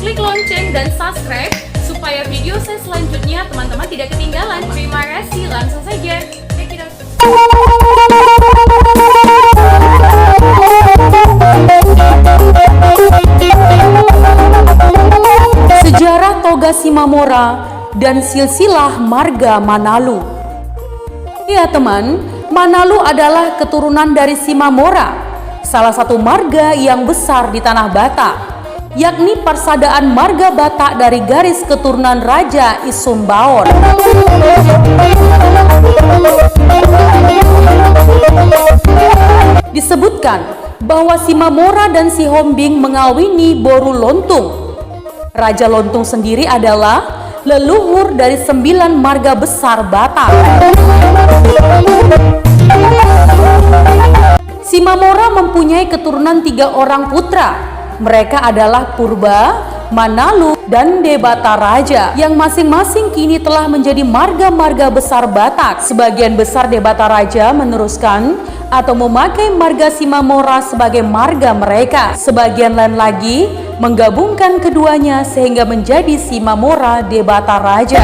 klik lonceng dan subscribe supaya video saya selanjutnya teman-teman tidak ketinggalan. Terima kasih, langsung saja. Check it out. Sejarah Toga Simamora dan silsilah marga Manalu. Ya teman, Manalu adalah keturunan dari Simamora, salah satu marga yang besar di tanah Batak, yakni persadaan marga Batak dari garis keturunan Raja Isumbaon. Disebutkan bahwa Simamora dan Si Hombing mengawini Boru Lontung. Raja Lontung sendiri adalah leluhur dari 9 marga besar Batak. Simamora mempunyai keturunan 3 orang putra. Mereka adalah Purba, Manalu, dan Debata Raja, yang masing-masing kini telah menjadi marga-marga besar Batak. Sebagian besar Debata Raja meneruskan atau memakai marga Simamora sebagai marga mereka. Sebagian lain lagi menggabungkan keduanya sehingga menjadi Simamora Debata Raja.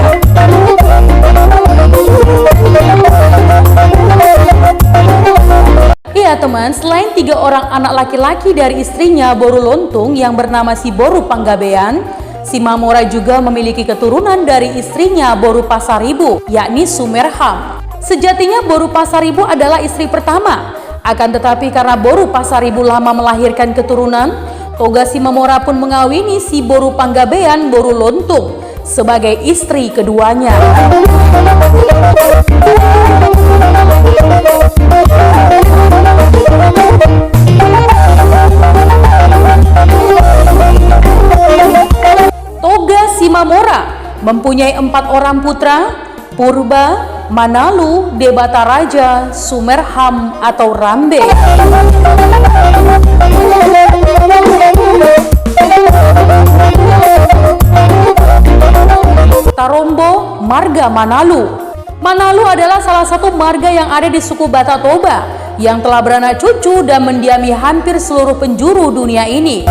Iya teman, selain 3 orang anak laki-laki dari istrinya Boru Lontung yang bernama si Boru Panggabean, Simamora juga memiliki keturunan dari istrinya Boru Pasaribu, yakni Sumerham. Sejatinya Boru Pasaribu adalah istri pertama, akan tetapi karena Boru Pasaribu lama melahirkan keturunan, Toga Simamora pun mengawini si Boru Panggabean Boru Lontung sebagai istri keduanya. Toga Simamora mempunyai 4 orang putra: Purba, Manalu, Debata Raja, Sumerham atau Rambe. Tarombo, marga Manalu. Manalu adalah salah satu marga yang ada di suku Batak Toba yang telah beranak cucu dan mendiami hampir seluruh penjuru dunia ini.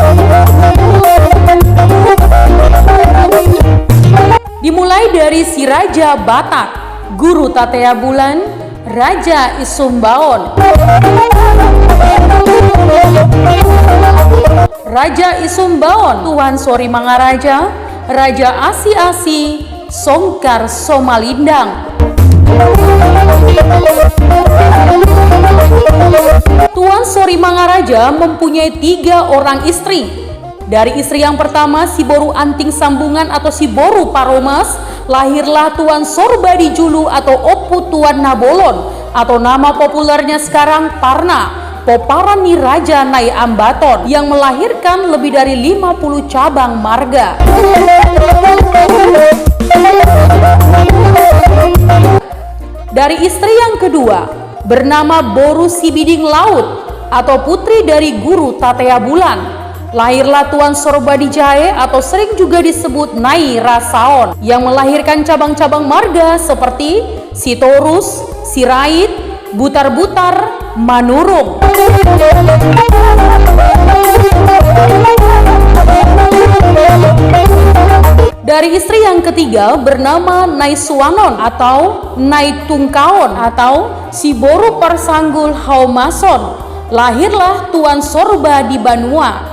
Dimulai dari si Raja Batak, Guru Tatea Bulan, Raja Isumbaon, Raja Isumbaon, Tuan Sori Mangaraja, Raja Asi-Asi, Songkar Somalindang. Tuan Sori Mangaraja mempunyai 3 orang istri. Dari istri yang pertama, si Boru Anting Sambungan atau si Boru Paromas, lahirlah Tuan Sorbadi Julu atau Opu Tuan Nabolon, atau nama populernya sekarang Parna, Poparani Raja Nai Ambaton, yang melahirkan lebih dari 50 cabang marga. Dari istri yang kedua, bernama Boru Sibiding Laut atau putri dari Guru Tatea Bulan, lahirlah Tuan Sorbadi Jae atau sering juga disebut Nai Rasaon, yang melahirkan cabang-cabang marga seperti Sitorus, Sirait, Butar-Butar, Manurung. Dari istri yang ketiga bernama Nai Suwanon atau Nai Tungkaon atau si Boru Persanggul Haumason, lahirlah Tuan Sorba di Banua.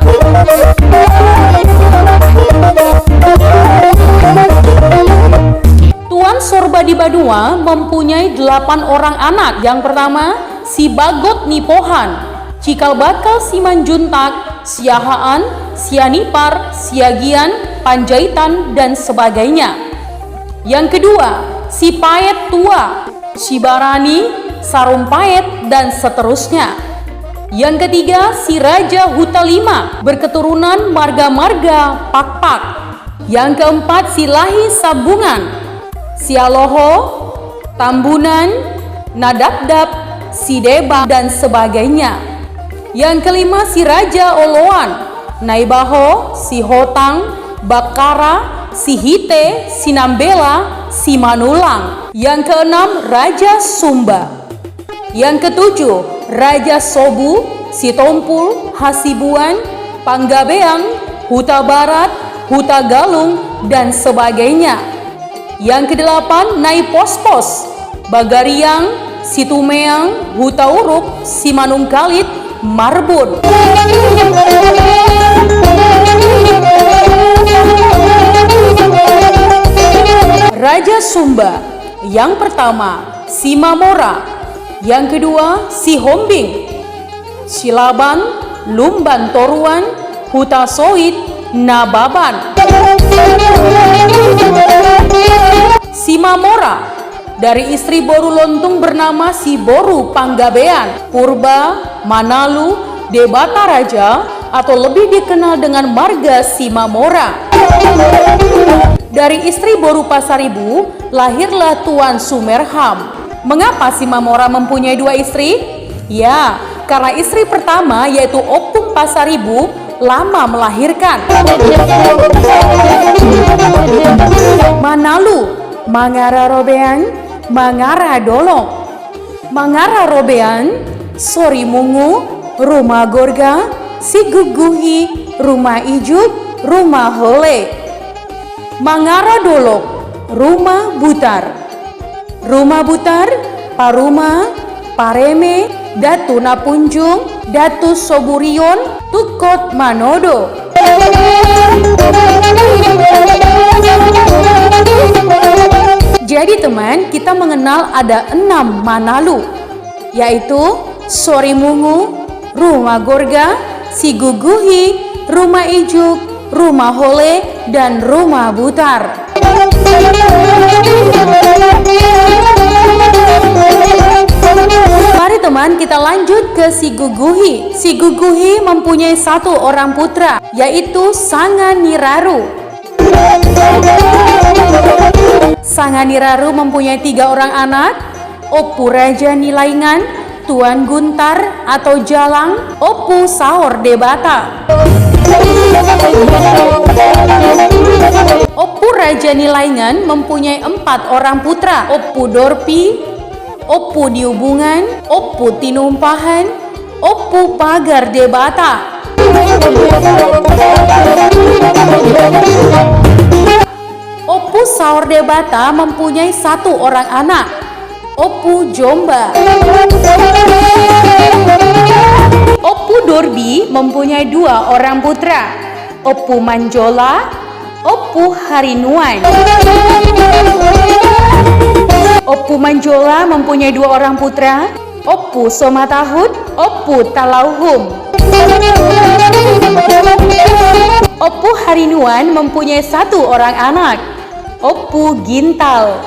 Tuan Sorba di Banua mempunyai 8 orang anak. Yang pertama, si Bagot Nipohan, Cikal Bakal Simanjuntak, Siahaan, Sianipar, Siagian, Panjaitan, dan sebagainya. Yang kedua, si Paet Tua, Sibarani, Sarumpait, dan seterusnya. Yang ketiga, si Raja Huta Lima, berketurunan marga-marga Pakpak. Yang keempat, si Lahi Sabungan, Sialoho, Tambunan, Nadabdab, Sideba, dan sebagainya. Yang kelima, si Raja Oloan, Naibaho, si Hotang, Bakara, si Hite, Sinambela, si Manulang. Yang keenam, Raja Sumba. Yang ketujuh, Raja Sobu, si Tompul, Hasibuan, Panggabean, Huta Barat, Huta Galung, dan sebagainya. Yang kedelapan, Nai Pos-Pos, Bagariang, Situmeang, Huta Uruk, Simanung Kalit, Marbun. Raja Sumba, yang pertama Simamora, yang kedua Sihombing, Silaban, Lumban Toruan, Huta Soit, Nababan. Simamora dari istri Boru Lontung bernama si Boru Panggabean, Purba, Manalu, Debata Raja, atau lebih dikenal dengan marga Simamora. Dari istri Boru Pasaribu lahirlah Tuan Sumerham. Mengapa Simamora mempunyai dua istri? Ya, karena istri pertama yaitu Opung Pasaribu lama melahirkan. Manalu, Mangara Robean, Mangara Dolong, Mangara Robean, Sorimungu, Rumah Gorga, Siguguhi, Rumah Ijuk, Rumah Hole, Mangara Dolok, Rumah Butar, Rumah Butar, Paruma, Pareme, Datu Napunjung, Datu Soburion, Tukot Manodo. Jadi teman, kita mengenal ada 6 Manalu, yaitu Sorimungu, Rumah Gorga, Siguguhi, Rumah Ijuk, Rumah Hole, dan Rumah Butar. Mari teman, kita lanjut ke Siguguhi. Siguguhi mempunyai 1 orang putra, yaitu Sanganiraru. Sanganiraru mempunyai 3 orang anak, Opu Raja Nilaingan, Tuan Guntar atau Jalang, Opu Saor Debata. Opu Raja Nilaingan mempunyai 4 orang putra, Opu Dorpi, Opu Diubungan, Opu Tinumpahan, Opu Pagar Debata. Opu Saor Debata mempunyai 1 orang anak, Opu Jomba. Opu Dorbi mempunyai 2 orang putra, Opu Manjola, Opu Harinuan. Opu Manjola mempunyai 2 orang putra, Opu Somatahut, Opu Talauhum. Opu Harinuan mempunyai 1 orang anak, Opu Gintal.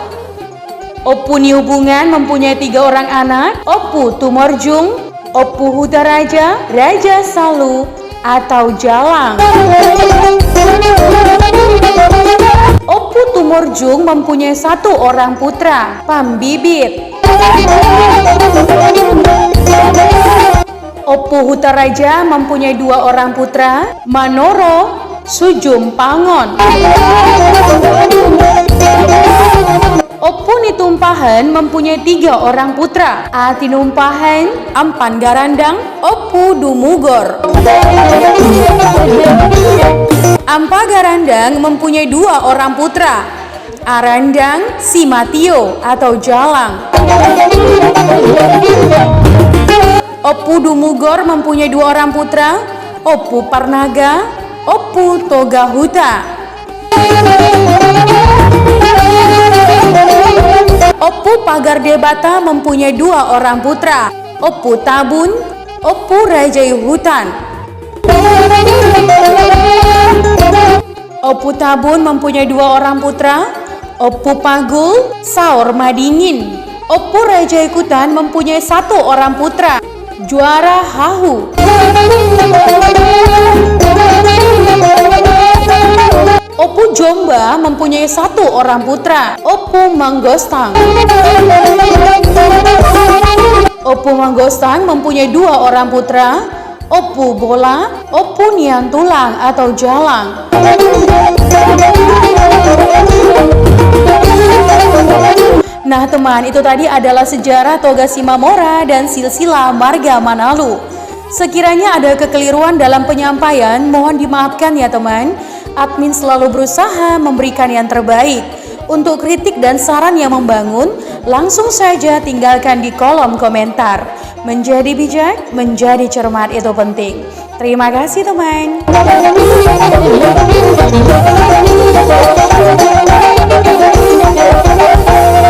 Opu Niubungan mempunyai 3 orang anak, Opu Tumorjung, Opu Huta Raja, Raja Salu, atau Jalang. Opu Tumorjung mempunyai 1 orang putra, Pambibit. Opu Huta Raja mempunyai 2 orang putra, Manoro, Sujum Pangon. Opu Nitumpahan mempunyai 3 orang putra, Atinumpahan, Ampan Garandang, Opu Dumugor. Ampa Garandang mempunyai 2 orang putra, Arandang, Simatio atau Jalang. Opu Dumugor mempunyai 2 orang putra, Opu Parnaga, Opu Togahuta. Opu Pagar Debata mempunyai 2 orang putra, Opu Tabun, Opu Rajai Hutan. Opu Tabun mempunyai 2 orang putra, Opu Pagul, Saor Madingin. Opu Rajai Hutan mempunyai 1 orang putra, Juara Hahu. Opu Jomba mempunyai 1 orang putra, Opu Manggostang. Opu Manggostang mempunyai 2 orang putra, Opu Bola, Opu Niantulang atau Jalang. Nah teman, itu tadi adalah sejarah Toga Simamora dan silsilah marga Manalu. Sekiranya ada kekeliruan dalam penyampaian, mohon dimaafkan ya teman. Admin selalu berusaha memberikan yang terbaik. Untuk kritik dan saran yang membangun, langsung saja tinggalkan di kolom komentar. Menjadi bijak, menjadi cermat itu penting. Terima kasih teman.